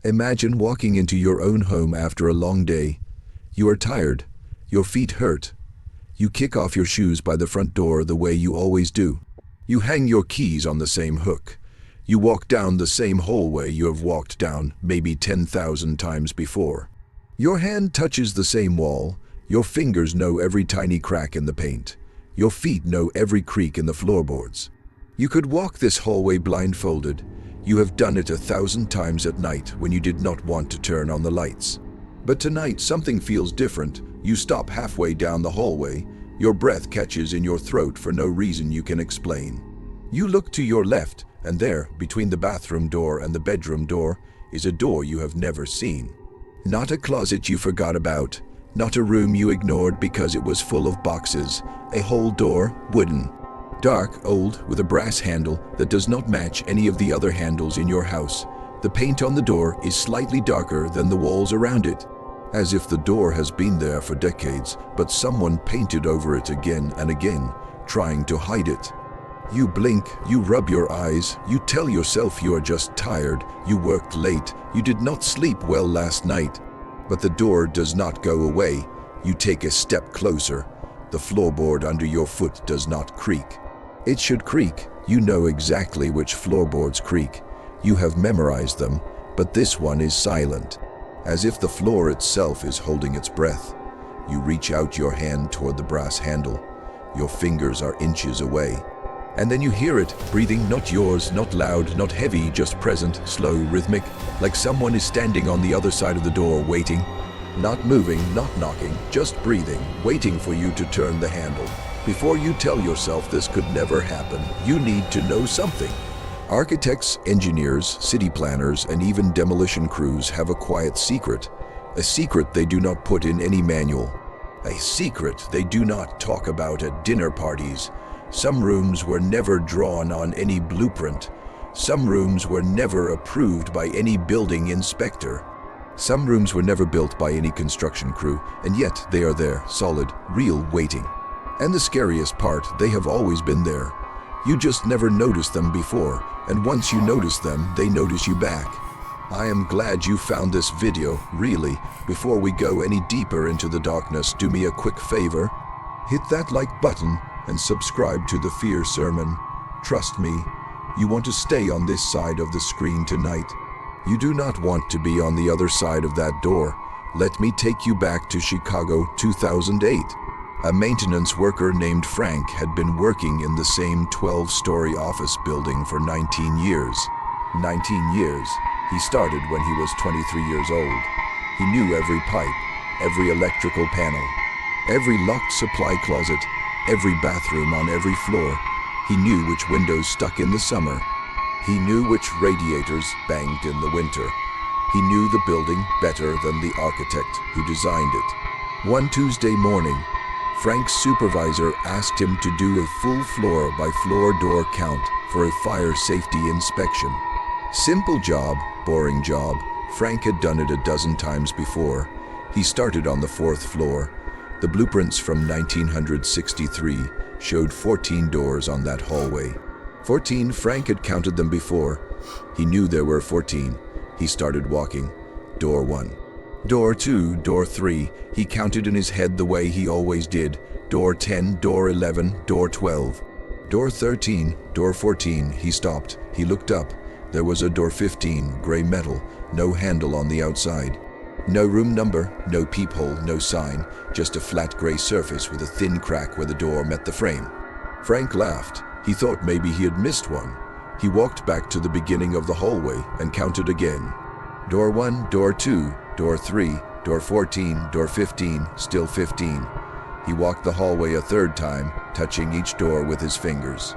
Imagine walking into your own home after a long day. You are tired. Your feet hurt. You kick off your shoes by the front door the way you always do. You hang your keys on the same hook. You walk down the same hallway you have walked down maybe 10,000 times before. Your hand touches the same wall. Your fingers know every tiny crack in the paint. Your feet know every creak in the floorboards. You could walk this hallway blindfolded. You have done it 1,000 times at night when you did not want to turn on the lights. But tonight something feels different. You stop halfway down the hallway. Your breath catches in your throat for no reason you can explain. You look to your left, and there, between the bathroom door and the bedroom door, is a door you have never seen. Not a closet you forgot about, not a room you ignored because it was full of boxes. A whole door, wooden. Dark, old, with a brass handle that does not match any of the other handles in your house. The paint on the door is slightly darker than the walls around it, as if the door has been there for decades, but someone painted over it again and again, trying to hide it. You blink, you rub your eyes, you tell yourself you are just tired, you worked late, you did not sleep well last night. But the door does not go away. You take a step closer. The floorboard under your foot does not creak. It should creak. You know exactly which floorboards creak. You have memorized them, but this one is silent, as if the floor itself is holding its breath. You reach out your hand toward the brass handle. Your fingers are inches away. And then you hear it, breathing, not yours, not loud, not heavy, just present, slow, rhythmic, like someone is standing on the other side of the door waiting. Not moving, not knocking, just breathing, waiting for you to turn the handle. Before you tell yourself this could never happen, you need to know something. Architects, engineers, city planners, and even demolition crews have a quiet secret. A secret they do not put in any manual. A secret they do not talk about at dinner parties. Some rooms were never drawn on any blueprint. Some rooms were never approved by any building inspector. Some rooms were never built by any construction crew, and yet they are there, solid, real, waiting. And the scariest part, they have always been there. You just never noticed them before, and once you notice them, they notice you back. I am glad you found this video, really. Before we go any deeper into the darkness, do me a quick favor. Hit that like button and subscribe to the Fear Sermon. Trust me, you want to stay on this side of the screen tonight. You do not want to be on the other side of that door. Let me take you back to Chicago, 2008. A maintenance worker named Frank had been working in the same 12-story office building for 19 years. 19 years. He started when he was 23 years old. He knew every pipe, every electrical panel, every locked supply closet, every bathroom on every floor. He knew which windows stuck in the summer. He knew which radiators banged in the winter. He knew the building better than the architect who designed it. One Tuesday morning, Frank's supervisor asked him to do a full floor-by-floor door count for a fire safety inspection. Simple job, boring job. Frank had done it a dozen times before. He started on the 4th floor. The blueprints from 1963 showed 14 doors on that hallway. 14, Frank had counted them before. He knew there were 14. He started walking. Door 1. Door 2, door 3, he counted in his head the way he always did. Door 10, door 11, door 12. Door 13, door 14, he stopped. He looked up. There was a door 15, gray metal, no handle on the outside. No room number, no peephole, no sign, just a flat gray surface with a thin crack where the door met the frame. Frank laughed. He thought maybe he had missed one. He walked back to the beginning of the hallway and counted again. Door 1, door 2, door 3, door 14, door 15, still 15. He walked the hallway a third time, touching each door with his fingers.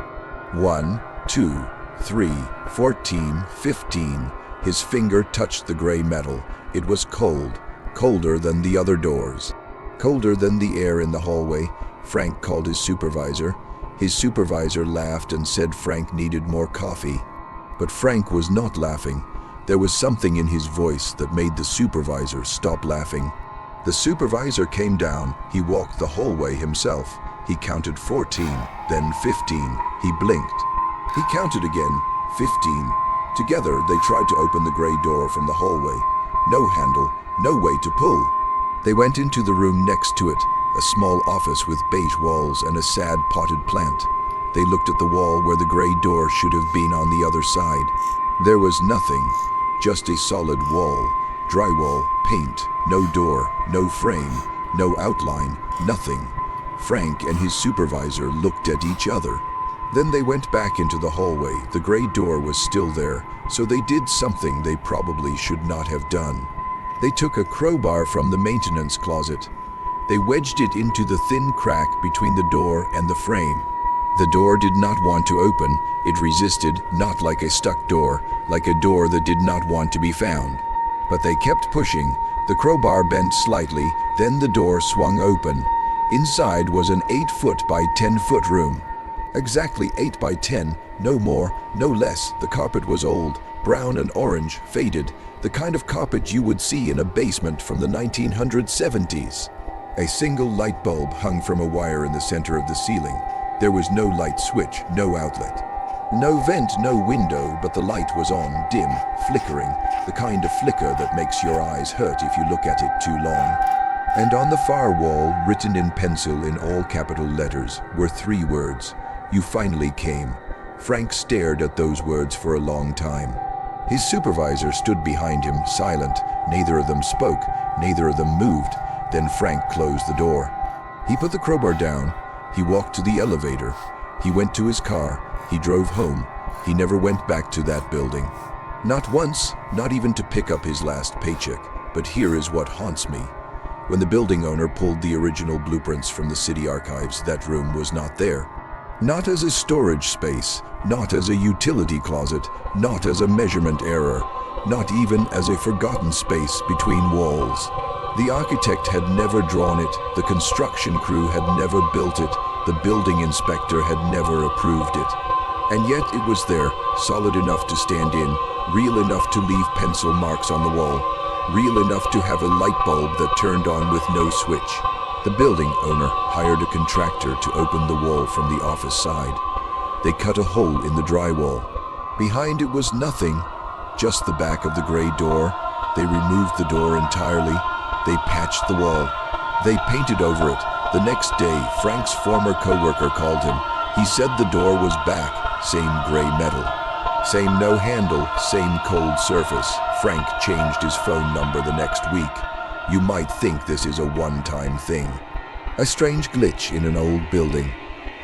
1, 2, 3, 14, 15. His finger touched the gray metal. It was cold, colder than the other doors. Colder than the air in the hallway. Frank called his supervisor. His supervisor laughed and said Frank needed more coffee. But Frank was not laughing. There was something in his voice that made the supervisor stop laughing. The supervisor came down. He walked the hallway himself. He counted 14, then 15. He blinked. He counted again. 15. Together, they tried to open the gray door from the hallway. No handle, no way to pull. They went into the room next to it, a small office with beige walls and a sad potted plant. They looked at the wall where the gray door should have been on the other side. There was nothing, just a solid wall, drywall, paint, no door, no frame, no outline, nothing. Frank and his supervisor looked at each other. Then they went back into the hallway. The gray door was still there, so they did something they probably should not have done. They took a crowbar from the maintenance closet. They wedged it into the thin crack between the door and the frame. The door did not want to open. It resisted, not like a stuck door, like a door that did not want to be found. But they kept pushing. The crowbar bent slightly, then the door swung open. Inside was an 8-foot by 10-foot room. Exactly 8 by 10, no more, no less. The carpet was old, brown and orange, faded, the kind of carpet you would see in a basement from the 1970s. A single light bulb hung from a wire in the center of the ceiling. There was no light switch, no outlet. No vent, no window, but the light was on, dim, flickering, the kind of flicker that makes your eyes hurt if you look at it too long. And on the far wall, written in pencil in all capital letters, were 3 words. You finally came. Frank stared at those words for a long time. His supervisor stood behind him, silent. Neither of them spoke, neither of them moved. Then Frank closed the door. He put the crowbar down. He walked to the elevator. He went to his car. He drove home. He never went back to that building. Not once, not even to pick up his last paycheck. But here is what haunts me. When the building owner pulled the original blueprints from the city archives, that room was not there. Not as a storage space, not as a utility closet, not as a measurement error, not even as a forgotten space between walls. The architect had never drawn it, the construction crew had never built it, the building inspector had never approved it. And yet it was there, solid enough to stand in, real enough to leave pencil marks on the wall, real enough to have a light bulb that turned on with no switch. The building owner hired a contractor to open the wall from the office side. They cut a hole in the drywall. Behind it was nothing, just the back of the gray door. They removed the door entirely. They patched the wall. They painted over it. The next day, Frank's former coworker called him. He said the door was back, same gray metal. Same no handle, same cold surface. Frank changed his phone number the next week. You might think this is a one-time thing. A strange glitch in an old building.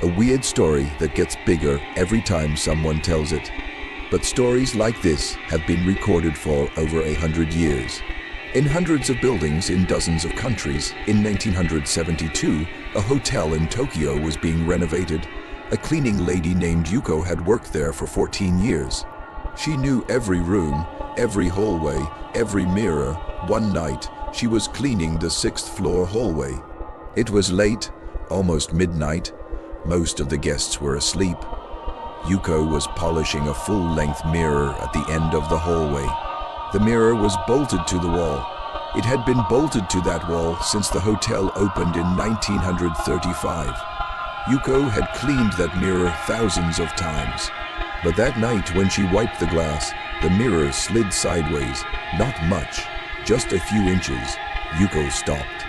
A weird story that gets bigger every time someone tells it. But stories like this have been recorded for over 100 years. In hundreds of buildings in dozens of countries, in 1972, a hotel in Tokyo was being renovated. A cleaning lady named Yuko had worked there for 14 years. She knew every room, every hallway, every mirror. One night, she was cleaning the 6th floor hallway. It was late, almost midnight. Most of the guests were asleep. Yuko was polishing a full-length mirror at the end of the hallway. The mirror was bolted to the wall. It had been bolted to that wall since the hotel opened in 1935. Yuko had cleaned that mirror thousands of times. But that night when she wiped the glass, the mirror slid sideways, not much. Just a few inches. Yuko stopped.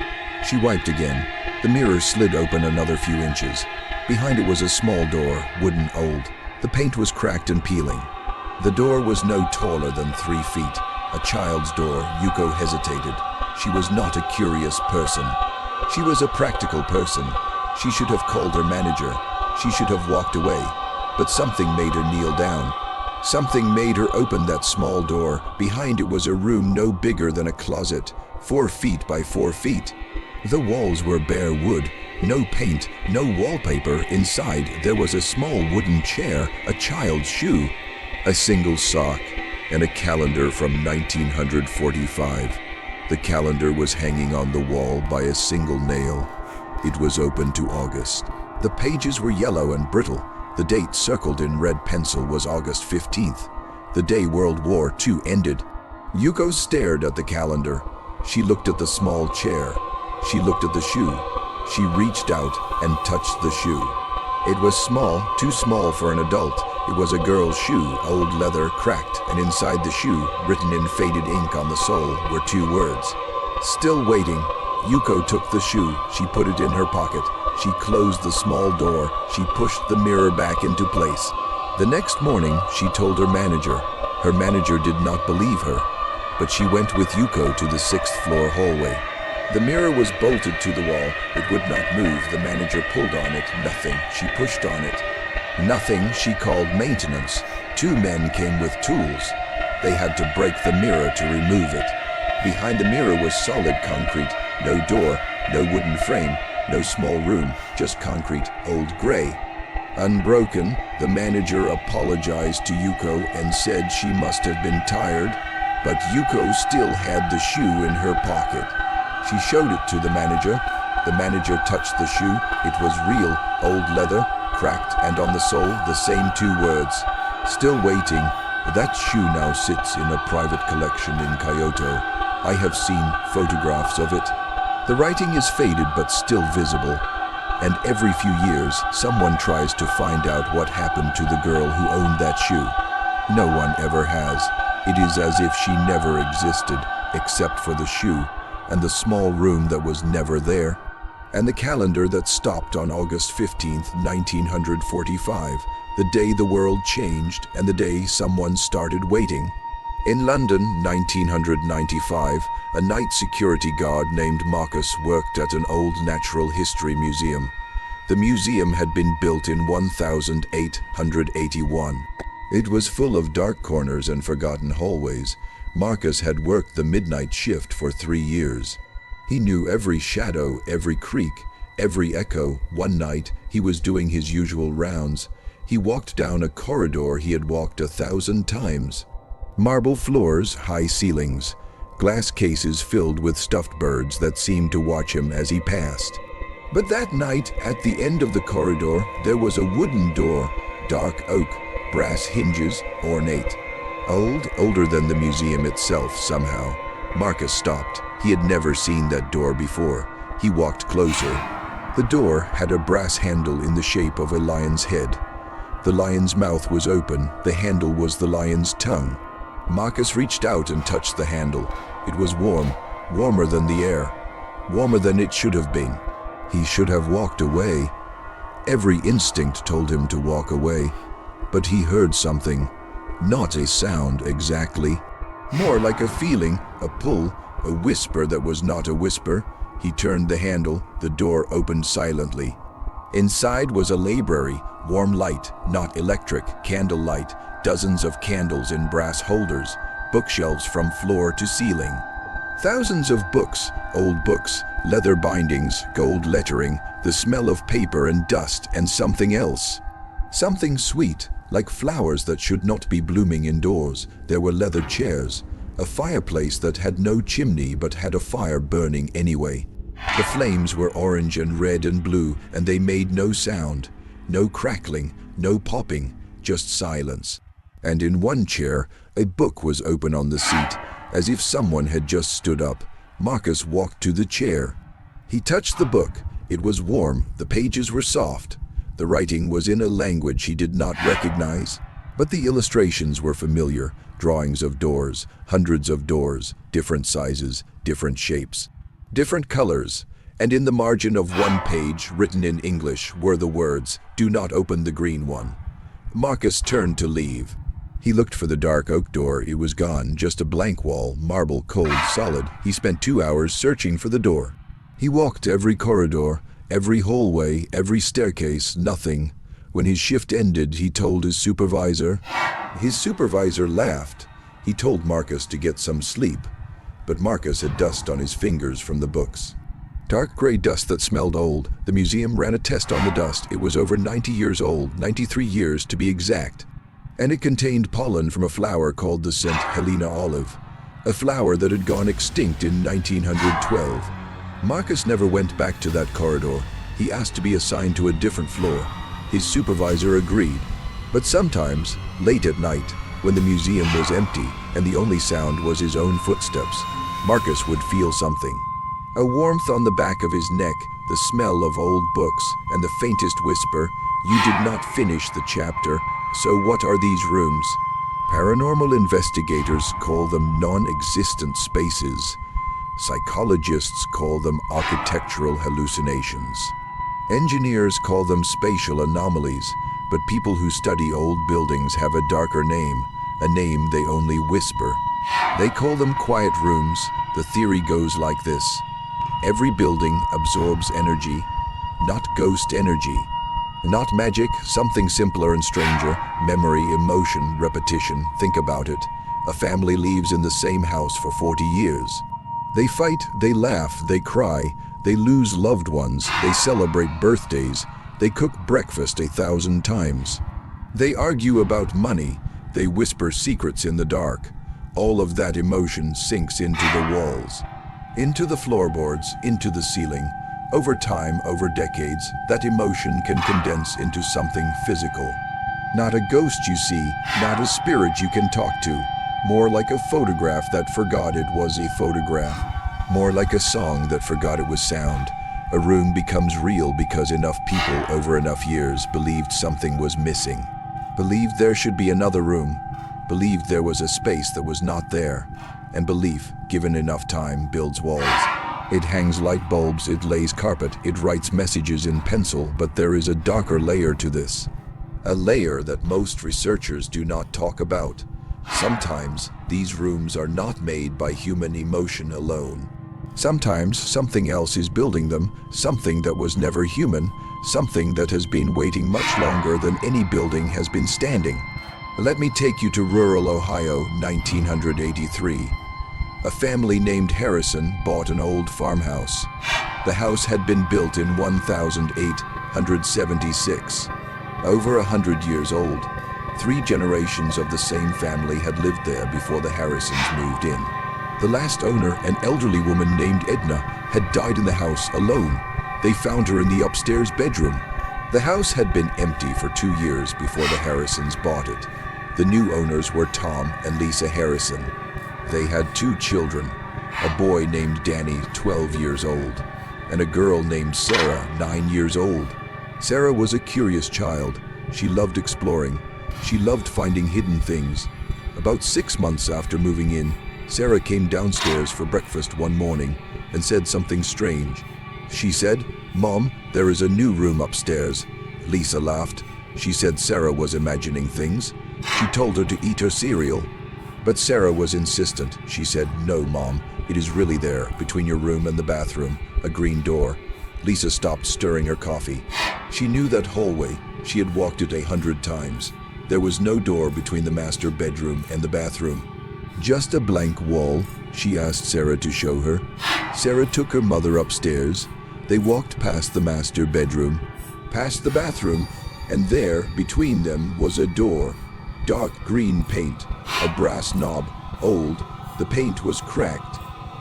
She wiped again. The mirror slid open another few inches. Behind it was a small door, wooden, old. The paint was cracked and peeling. The door was no taller than 3 feet. A child's door. Yuko hesitated. She was not a curious person. She was a practical person. She should have called her manager. She should have walked away. But something made her kneel down. Something made her open that small door. Behind it was a room no bigger than a closet, 4 feet by 4 feet. The walls were bare wood, no paint, no wallpaper. Inside there was a small wooden chair, a child's shoe, a single sock, and a calendar from 1945. The calendar was hanging on the wall by a single nail. It was open to August. The pages were yellow and brittle. The date circled in red pencil was August 15th, the day World War II ended. Yuko stared at the calendar. She looked at the small chair. She looked at the shoe. She reached out and touched the shoe. It was small, too small for an adult. It was a girl's shoe, old leather, cracked, and inside the shoe, written in faded ink on the sole, were 2 words. Still waiting, Yuko took the shoe, she put it in her pocket. She closed the small door, she pushed the mirror back into place. The next morning, she told her manager. Her manager did not believe her, but she went with Yuko to the 6th floor hallway. The mirror was bolted to the wall, it would not move. The manager pulled on it, nothing. She pushed on it. Nothing. She called maintenance. 2 men came with tools. They had to break the mirror to remove it. Behind the mirror was solid concrete, no door, no wooden frame, no small room, just concrete, old gray. Unbroken, the manager apologized to Yuko and said she must have been tired, but Yuko still had the shoe in her pocket. She showed it to the manager. The manager touched the shoe. It was real, old leather, cracked, and on the sole, the same 2 words. Still waiting. That shoe now sits in a private collection in Kyoto. I have seen photographs of it. The writing is faded but still visible. And every few years, someone tries to find out what happened to the girl who owned that shoe. No one ever has. It is as if she never existed, except for the shoe, and the small room that was never there, and the calendar that stopped on August 15th, 1945, the day the world changed and the day someone started waiting. In London, 1995, a night security guard named Marcus worked at an old natural history museum. The museum had been built in 1881. It was full of dark corners and forgotten hallways. Marcus had worked the midnight shift for 3 years. He knew every shadow, every creak, every echo. One night, he was doing his usual rounds. He walked down a corridor he had walked 1,000 times. Marble floors, high ceilings, glass cases filled with stuffed birds that seemed to watch him as he passed. But that night, at the end of the corridor, there was a wooden door, dark oak, brass hinges, ornate. Older than the museum itself somehow. Marcus stopped. He had never seen that door before. He walked closer. The door had a brass handle in the shape of a lion's head. The lion's mouth was open. The handle was the lion's tongue. Marcus reached out and touched the handle. It was warm, warmer than the air, warmer than it should have been. He should have walked away. Every instinct told him to walk away. But he heard something. Not a sound exactly. More like a feeling, a pull, a whisper that was not a whisper. He turned the handle. The door opened silently. Inside was a library, warm light, not electric, candle light, dozens of candles in brass holders, bookshelves from floor to ceiling. Thousands of books, old books, leather bindings, gold lettering, the smell of paper and dust, and something else. Something sweet, like flowers that should not be blooming indoors. There were leather chairs, a fireplace that had no chimney but had a fire burning anyway. The flames were orange and red and blue, and they made no sound, no crackling, no popping, just silence. And in one chair, a book was open on the seat, as if someone had just stood up. Marcus walked to the chair. He touched the book. It was warm, the pages were soft. The writing was in a language he did not recognize, but the illustrations were familiar, drawings of doors, hundreds of doors, different sizes, different shapes, different colors, and in the margin of one page, written in English, were the words, "Do not open the green one." Marcus turned to leave. He looked for the dark oak door. It was gone, just a blank wall, marble, cold, solid. He spent 2 hours searching for the door. He walked every corridor, every hallway, every staircase, nothing. When his shift ended, he told his supervisor. His supervisor laughed. He told Marcus to get some sleep, but Marcus had dust on his fingers from the books. Dark gray dust that smelled old. The museum ran a test on the dust. It was over 90 years old, 93 years to be exact. And it contained pollen from a flower called the St. Helena olive, a flower that had gone extinct in 1912. Marcus never went back to that corridor. He asked to be assigned to a different floor. His supervisor agreed. But sometimes, late at night, when the museum was empty and the only sound was his own footsteps, Marcus would feel something. A warmth on the back of his neck, the smell of old books, and the faintest whisper, "You did not finish the chapter." So what are these rooms? Paranormal investigators call them non-existent spaces. Psychologists call them architectural hallucinations. Engineers call them spatial anomalies, but people who study old buildings have a darker name, a name they only whisper. They call them quiet rooms. The theory goes like this. Every building absorbs energy, not ghost energy. Not magic, something simpler and stranger, memory, emotion, repetition. Think about it. A family lives in the same house for 40 years. They fight, they laugh, they cry, they lose loved ones, they celebrate birthdays, they cook breakfast 1,000 times. They argue about money, they whisper secrets in the dark. All of that emotion sinks into the walls, into the floorboards, into the ceiling. Over time, over decades, that emotion can condense into something physical. Not a ghost you see, not a spirit you can talk to. More like a photograph that forgot it was a photograph. More like a song that forgot it was sound. A room becomes real because enough people over enough years believed something was missing. Believed there should be another room. Believed there was a space that was not there. And belief, given enough time, builds walls. It hangs light bulbs, it lays carpet, it writes messages in pencil, but there is a darker layer to this. A layer that most researchers do not talk about. Sometimes, these rooms are not made by human emotion alone. Sometimes, something else is building them, something that was never human, something that has been waiting much longer than any building has been standing. Let me take you to rural Ohio, 1983. A family named Harrison bought an old farmhouse. The house had been built in 1876. Over 100 years old. 3 generations of the same family had lived there before the Harrisons moved in. The last owner, an elderly woman named Edna, had died in the house alone. They found her in the upstairs bedroom. The house had been empty for 2 years before the Harrisons bought it. The new owners were Tom and Lisa Harrison. They had 2 children, a boy named Danny, 12 years old, and a girl named Sarah, 9 years old. Sarah was a curious child. She loved exploring. She loved finding hidden things. About 6 months after moving in, Sarah came downstairs for breakfast one morning and said something strange. She said, "Mom, there is a new room upstairs." Lisa laughed. She said Sarah was imagining things. She told her to eat her cereal. But Sarah was insistent. She said, "No, Mom, it is really there, between your room and the bathroom, a green door." Lisa stopped stirring her coffee. She knew that hallway. She had walked it 100 times. There was no door between the master bedroom and the bathroom. Just a blank wall. She asked Sarah to show her. Sarah took her mother upstairs. They walked past the master bedroom, past the bathroom, and there, between them, was a door. Dark green paint, a brass knob, old. The paint was cracked.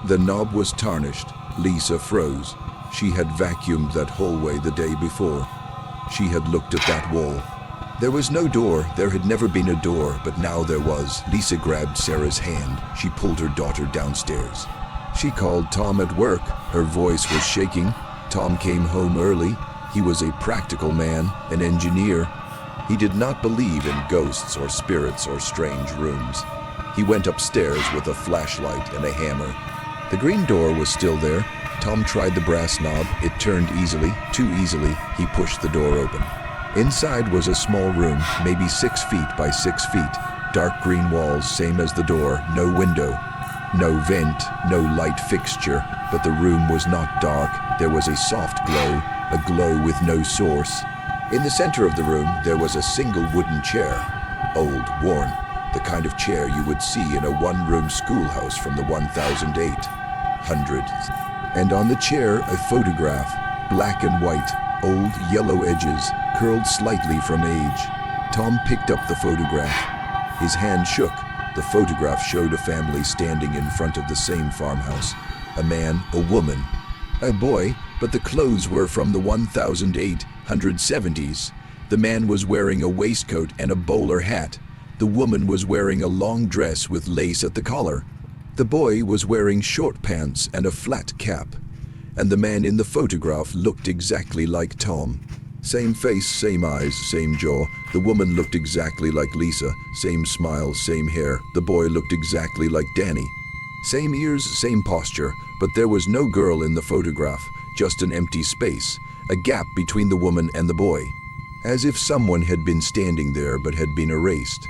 The knob was tarnished. Lisa froze. She had vacuumed that hallway the day before. She had looked at that wall. There was no door. There had never been a door, but now there was. Lisa grabbed Sarah's hand. She pulled her daughter downstairs. She called Tom at work. Her voice was shaking. Tom came home early. He was a practical man, an engineer. He did not believe in ghosts or spirits or strange rooms. He went upstairs with a flashlight and a hammer. The green door was still there. Tom tried the brass knob. It turned easily, too easily. He pushed the door open. Inside was a small room, maybe 6 feet by 6 feet. Dark green walls, same as the door, no window. No vent, no light fixture, but the room was not dark. There was a soft glow, a glow with no source. In the center of the room, there was a single wooden chair. Old, worn, the kind of chair you would see in a one-room schoolhouse from the 1008. And on the chair, a photograph, black and white, old yellow edges, curled slightly from age. Tom picked up the photograph. His hand shook. The photograph showed a family standing in front of the same farmhouse. A man, a woman, a boy, but the clothes were from the 1870s. The man was wearing a waistcoat and a bowler hat. The woman was wearing a long dress with lace at the collar. The boy was wearing short pants and a flat cap. And the man in the photograph looked exactly like Tom. Same face, same eyes, same jaw. The woman looked exactly like Lisa. Same smile, same hair. The boy looked exactly like Danny. Same ears, same posture, but there was no girl in the photograph, just an empty space, a gap between the woman and the boy. As if someone had been standing there but had been erased.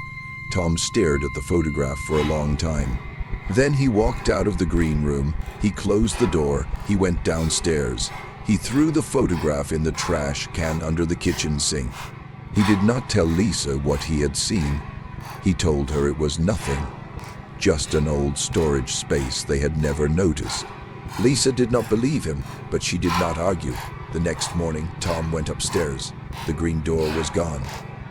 Tom stared at the photograph for a long time. Then he walked out of the green room, he closed the door, he went downstairs. He threw the photograph in the trash can under the kitchen sink. He did not tell Lisa what he had seen. He told her it was nothing. Just an old storage space they had never noticed. Lisa did not believe him, but she did not argue. The next morning, Tom went upstairs. The green door was gone.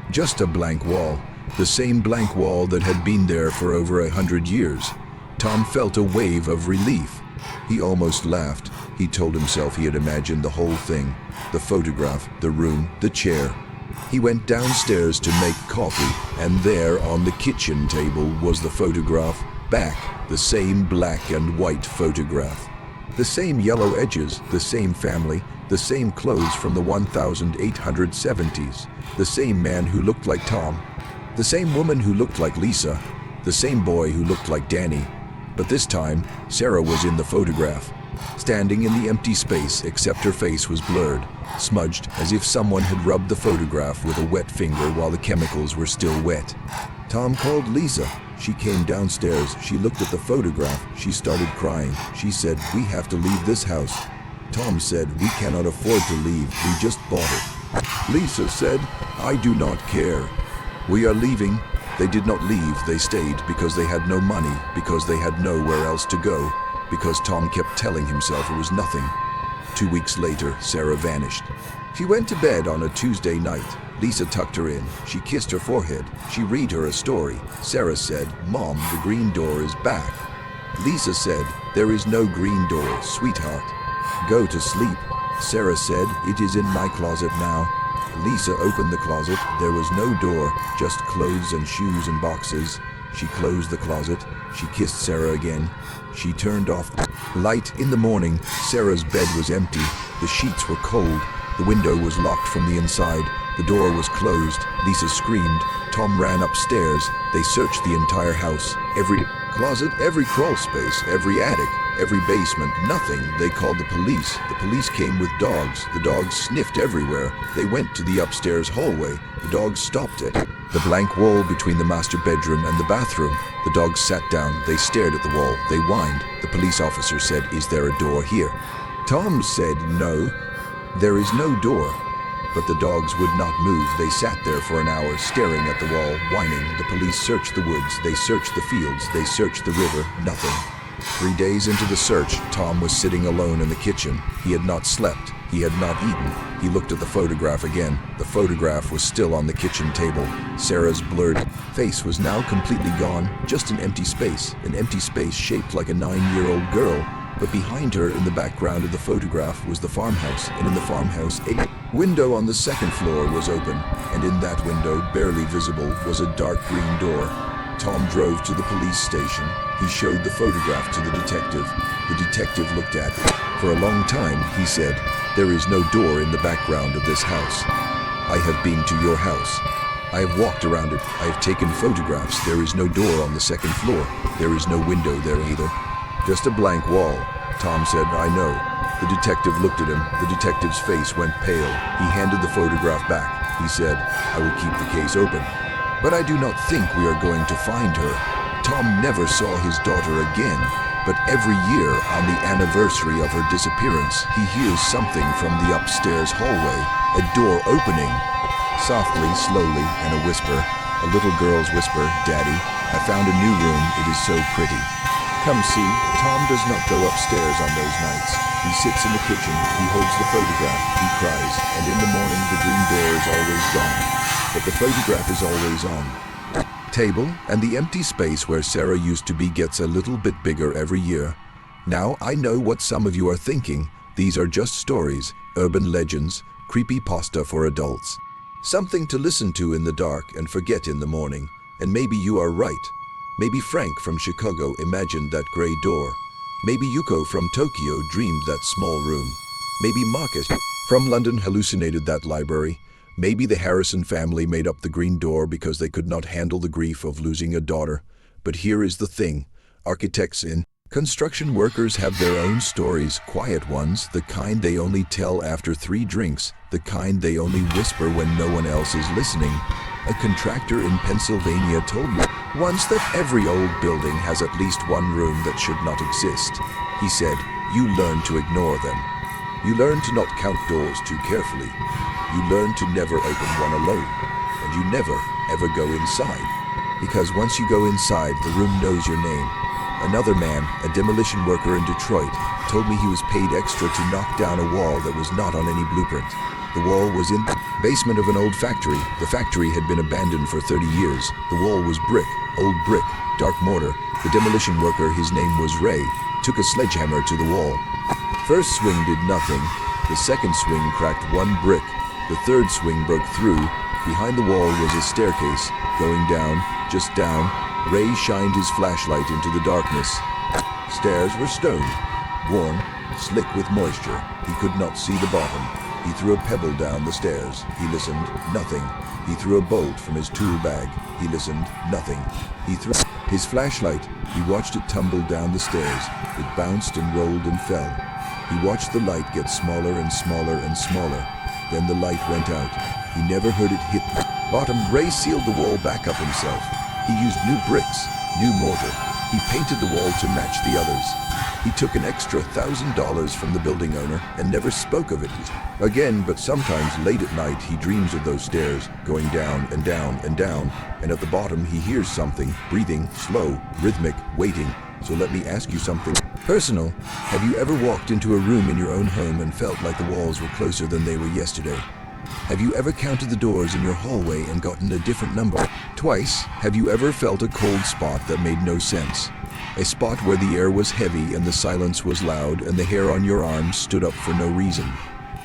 Just a blank wall, the same blank wall that had been there for over 100 years. Tom felt a wave of relief. He almost laughed. He told himself he had imagined the whole thing, the photograph, the room, the chair. He went downstairs to make coffee, and there on the kitchen table was the photograph, back, the same black and white photograph. The same yellow edges, the same family, the same clothes from the 1870s, the same man who looked like Tom, the same woman who looked like Lisa, the same boy who looked like Danny. But this time, Sarah was in the photograph, standing in the empty space except her face was blurred, smudged as if someone had rubbed the photograph with a wet finger while the chemicals were still wet. Tom called Lisa. She came downstairs. She looked at the photograph. She started crying. She said, "We have to leave this house." Tom said, "We cannot afford to leave. We just bought it." Lisa said, "I do not care. We are leaving." They did not leave. They stayed because they had no money, because they had nowhere else to go, because Tom kept telling himself it was nothing. 2 weeks later, Sarah vanished. She went to bed on a Tuesday night. Lisa tucked her in. She kissed her forehead. She read her a story. Sarah said, "Mom, the green door is back." Lisa said, "There is no green door, sweetheart. Go to sleep." Sarah said, "It is in my closet now." Lisa opened the closet. There was no door, just clothes and shoes and boxes. She closed the closet. She kissed Sarah again. She turned off the light. In the morning, Sarah's bed was empty. The sheets were cold. The window was locked from the inside. The door was closed. Lisa screamed. Tom ran upstairs. They searched the entire house. Every closet, every crawl space, every attic, every basement, nothing. They called the police. The police came with dogs. The dogs sniffed everywhere. They went to the upstairs hallway. The dogs stopped at the blank wall between the master bedroom and the bathroom. The dogs sat down. They stared at the wall. They whined. The police officer said, "Is there a door here?" Tom said, "No, there is no door." But the dogs would not move. They sat there for an hour, staring at the wall, whining. The police searched the woods. They searched the fields. They searched the river. Nothing. 3 days into the search, Tom was sitting alone in the kitchen. He had not slept. He had not eaten. He looked at the photograph again. The photograph was still on the kitchen table. Sarah's blurred face was now completely gone. Just an empty space shaped like a 9-year-old girl. But behind her, in the background of the photograph, was the farmhouse, and in the farmhouse, a window on the second floor was open, and in that window, barely visible, was a dark green door. Tom drove to the police station. He showed the photograph to the detective. The detective looked at it. For a long time, he said, "There is no door in the background of this house. I have been to your house. I have walked around it. I have taken photographs. There is no door on the second floor. There is no window there either. Just a blank wall." Tom said, "I know." The detective looked at him. The detective's face went pale. He handed the photograph back. He said, "I will keep the case open. But I do not think we are going to find her." Tom never saw his daughter again, but every year on the anniversary of her disappearance, he hears something from the upstairs hallway, a door opening. Softly, slowly, and a whisper, a little girl's whisper, "Daddy, I found a new room. It is so pretty. Come see." Tom does not go upstairs on those nights. He sits in the kitchen, he holds the photograph, he cries, and in the morning the green door is always gone. But the photograph is always on table, and the empty space where Sarah used to be gets a little bit bigger every year. Now I know what some of you are thinking. These are just stories, urban legends, creepypasta for adults. Something to listen to in the dark and forget in the morning. And maybe you are right. Maybe Frank from Chicago imagined that gray door. Maybe Yuko from Tokyo dreamed that small room. Maybe Marcus from London hallucinated that library. Maybe the Harrison family made up the green door because they could not handle the grief of losing a daughter. But here is the thing. Architects and construction workers have their own stories, quiet ones, the kind they only tell after 3 drinks, the kind they only whisper when no one else is listening. A contractor in Pennsylvania told me once that every old building has at least one room that should not exist. He said, you learn to ignore them. You learn to not count doors too carefully. You learn to never open one alone. And you never, ever go inside. Because once you go inside, the room knows your name. Another man, a demolition worker in Detroit, told me he was paid extra to knock down a wall that was not on any blueprint. The wall was in the basement of an old factory. The factory had been abandoned for 30 years. The wall was brick, old brick, dark mortar. The demolition worker, his name was Ray, took a sledgehammer to the wall. First swing did nothing. The second swing cracked 1 brick. The third swing broke through. Behind the wall was a staircase. Going down, just down, Ray shined his flashlight into the darkness. Stairs were stone, worn, slick with moisture. He could not see the bottom. He threw a pebble down the stairs. He listened, nothing. He threw a bolt from his tool bag. He listened, nothing. He threw his flashlight. He watched it tumble down the stairs. It bounced and rolled and fell. He watched the light get smaller and smaller and smaller. Then the light went out. He never heard it hit the bottom. Ray sealed the wall back up himself. He used new bricks, new mortar. He painted the wall to match the others. He took an extra $1,000 from the building owner and never spoke of it again, but sometimes late at night he dreams of those stairs, going down and down and down, and at the bottom he hears something, breathing, slow, rhythmic, waiting. So let me ask you something personal. Have you ever walked into a room in your own home and felt like the walls were closer than they were yesterday? Have you ever counted the doors in your hallway and gotten a different number? Twice. Have you ever felt a cold spot that made no sense? A spot where the air was heavy and the silence was loud and the hair on your arms stood up for no reason?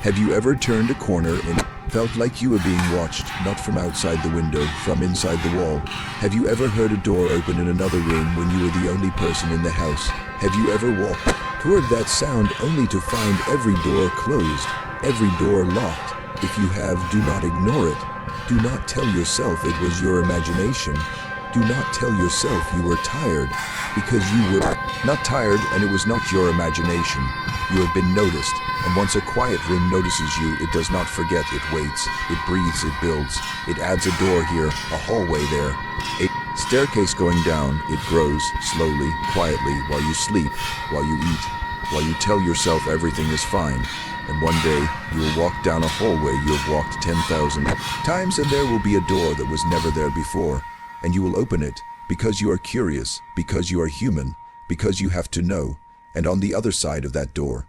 Have you ever turned a corner and felt like you were being watched, not from outside the window, from inside the wall? Have you ever heard a door open in another room when you were the only person in the house? Have you ever walked toward that sound only to find every door closed, every door locked? If you have, do not ignore it. Do not tell yourself it was your imagination. Do not tell yourself you were tired, because you were not tired and it was not your imagination. You have been noticed, and once a quiet room notices you, it does not forget, it waits, it breathes, it builds. It adds a door here, a hallway there, a staircase going down. It grows, slowly, quietly, while you sleep, while you eat, while you tell yourself everything is fine. And one day, you will walk down a hallway you have walked 10,000 times, and there will be a door that was never there before. And you will open it, because you are curious, because you are human, because you have to know. And on the other side of that door,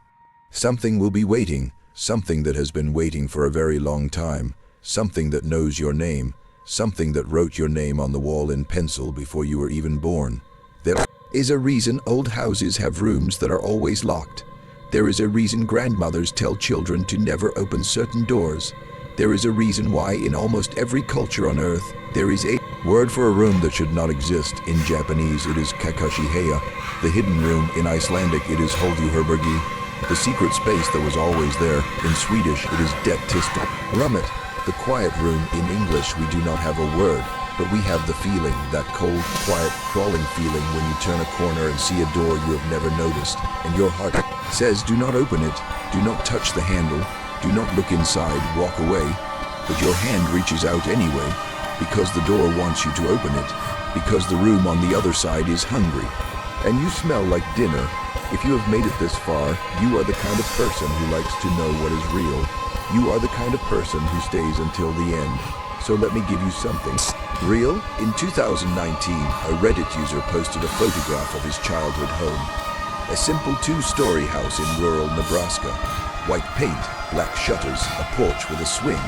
something will be waiting, something that has been waiting for a very long time, something that knows your name, something that wrote your name on the wall in pencil before you were even born. There is a reason old houses have rooms that are always locked. There is a reason grandmothers tell children to never open certain doors. There is a reason why in almost every culture on earth, there is a word for a room that should not exist. In Japanese, it is kakashiheya. The hidden room, in Icelandic, it is holduherbergi. The secret space that was always there. In Swedish, it is det tysta rummet. The quiet room, in English, we do not have a word, but we have the feeling, that cold, quiet, crawling feeling when you turn a corner and see a door you have never noticed, and your heart says, do not open it, do not touch the handle, do not look inside, walk away, but your hand reaches out anyway, because the door wants you to open it, because the room on the other side is hungry, and you smell like dinner. If you have made it this far, you are the kind of person who likes to know what is real. You are the kind of person who stays until the end. So let me give you something real. In 2019, a Reddit user posted a photograph of his childhood home. A simple 2-story house in rural Nebraska. White paint, black shutters, a porch with a swing.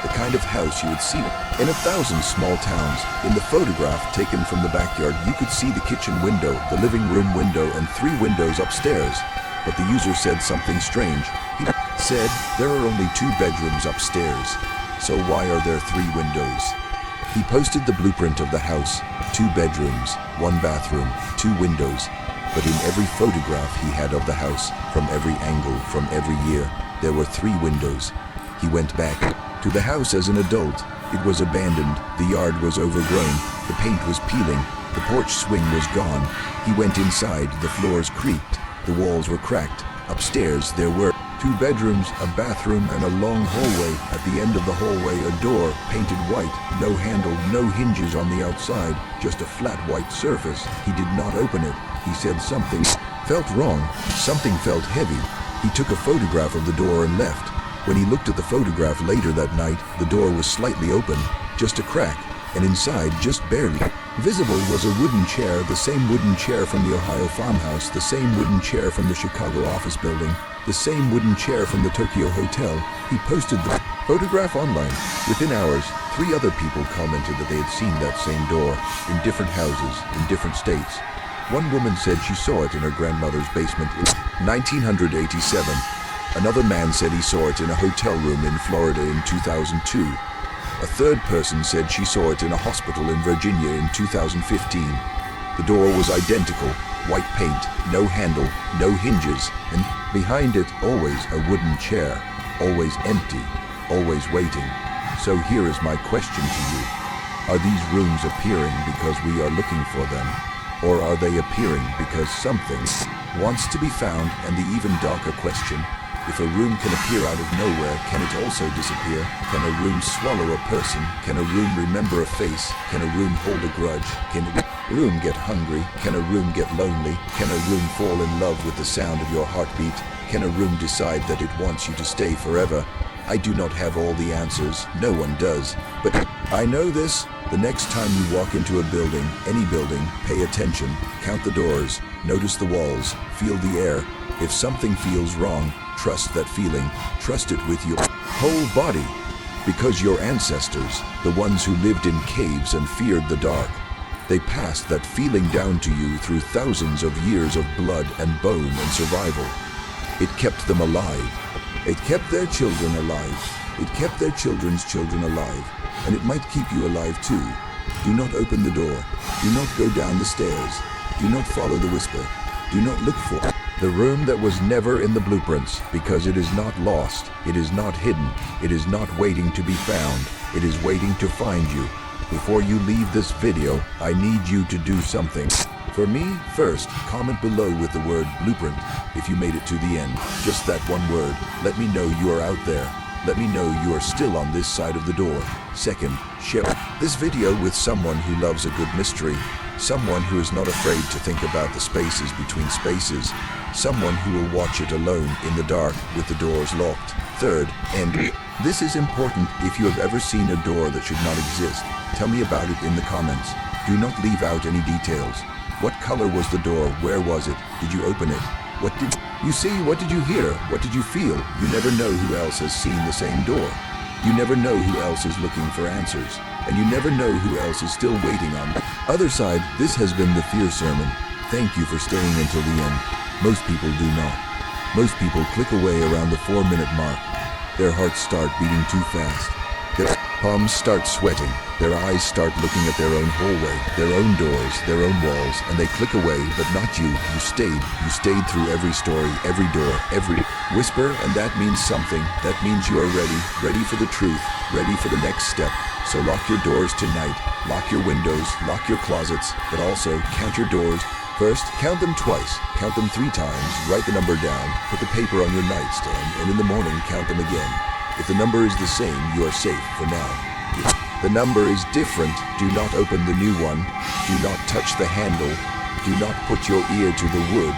The kind of house you would see in 1,000 small towns. In the photograph taken from the backyard, you could see the kitchen window, the living room window, and 3 windows upstairs. But the user said something strange. He said, there are only 2 bedrooms upstairs. So why are there 3 windows? He posted the blueprint of the house, 2 bedrooms, 1 bathroom, 2 windows. But in every photograph he had of the house, from every angle, from every year, There were 3 windows. He went back to the house as an adult. It was abandoned. The yard was overgrown. The paint was peeling. The porch swing was gone. He went inside. The floors creaked. The walls were cracked. Upstairs there were 2 bedrooms, a bathroom, and a long hallway. At the end of the hallway, a door, painted white, no handle, no hinges on the outside, just a flat white surface. He did not open it. He said something felt wrong. Something felt heavy. He took a photograph of the door and left. When he looked at the photograph later that night, the door was slightly open, just a crack, and inside, just barely visible, was a wooden chair, the same wooden chair from the Ohio farmhouse, the same wooden chair from the Chicago office building, the same wooden chair from the Tokyo hotel. He posted the photograph online. Within hours, 3 other people commented that they had seen that same door in different houses in different states. One woman said she saw it in her grandmother's basement in 1987. Another man said he saw it in a hotel room in Florida in 2002. A third person said she saw it in a hospital in Virginia in 2015. The door was identical, white paint, no handle, no hinges, and behind it always a wooden chair, always empty, always waiting. So here is my question to you. Are these rooms appearing because we are looking for them? Or are they appearing because something wants to be found? And the even darker question, if a room can appear out of nowhere, can it also disappear? Can a room swallow a person? Can a room remember a face? Can a room hold a grudge? Can a room get hungry? Can a room get lonely? Can a room fall in love with the sound of your heartbeat? Can a room decide that it wants you to stay forever? I do not have all the answers. No one does. But I know this. The next time you walk into a building, any building, pay attention, count the doors, notice the walls, feel the air. If something feels wrong, trust that feeling. Trust it with your whole body. Because your ancestors, the ones who lived in caves and feared the dark, they passed that feeling down to you through thousands of years of blood and bone and survival. It kept them alive. It kept their children alive. It kept their children's children alive. And it might keep you alive too. Do not open the door. Do not go down the stairs. Do not follow the whisper. Do not look for the room that was never in the blueprints, because it is not lost. It is not hidden. It is not waiting to be found. It is waiting to find you. Before you leave this video, I need you to do something. For me, first, comment below with the word blueprint if you made it to the end. Just that one word. Let me know you are out there. Let me know you are still on this side of the door. Second, share this video with someone who loves a good mystery, someone who is not afraid to think about the spaces between spaces, someone who will watch it alone in the dark with the doors locked. Third, and this is important, if you have ever seen a door that should not exist, tell me about it in the comments. Do not leave out any details. What color was the door? Where was it? Did you open it? What did you see? What did you hear? What did you feel? You never know who else has seen the same door. You never know who else is looking for answers. And you never know who else is still waiting on the other side. This has been the Fear Sermon. Thank you for staying until the end. Most people do not. Most people click away around the 4-minute mark. Their hearts start beating too fast. Their palms start sweating. Their eyes start looking at their own hallway, their own doors, their own walls, and they click away, but not you. You stayed. You stayed through every story, every door, every whisper, and that means something. That means you are ready, ready for the truth, ready for the next step. So lock your doors tonight. Lock your windows, lock your closets, but also count your doors. First, count them twice. Count them 3 times. Write the number down. Put the paper on your nightstand, and in the morning, count them again. If the number is the same, you are safe for now. If the number is different, do not open the new one. Do not touch the handle. Do not put your ear to the wood.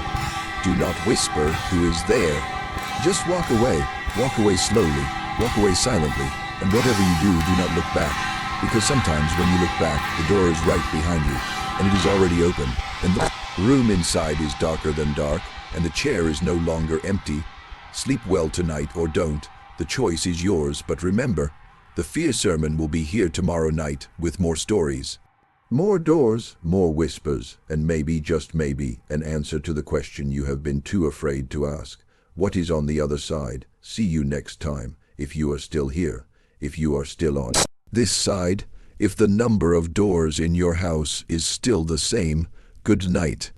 Do not whisper who is there. Just walk away. Walk away slowly. Walk away silently. And whatever you do, do not look back. Because sometimes when you look back, the door is right behind you, and it is already open. And the room inside is darker than dark, and the chair is no longer empty. Sleep well tonight or don't. The choice is yours, but remember, the Fear Sermon will be here tomorrow night with more stories. More doors, more whispers, and maybe, just maybe, an answer to the question you have been too afraid to ask. What is on the other side? See you next time, if you are still here, if you are still on this side, if the number of doors in your house is still the same. Good night.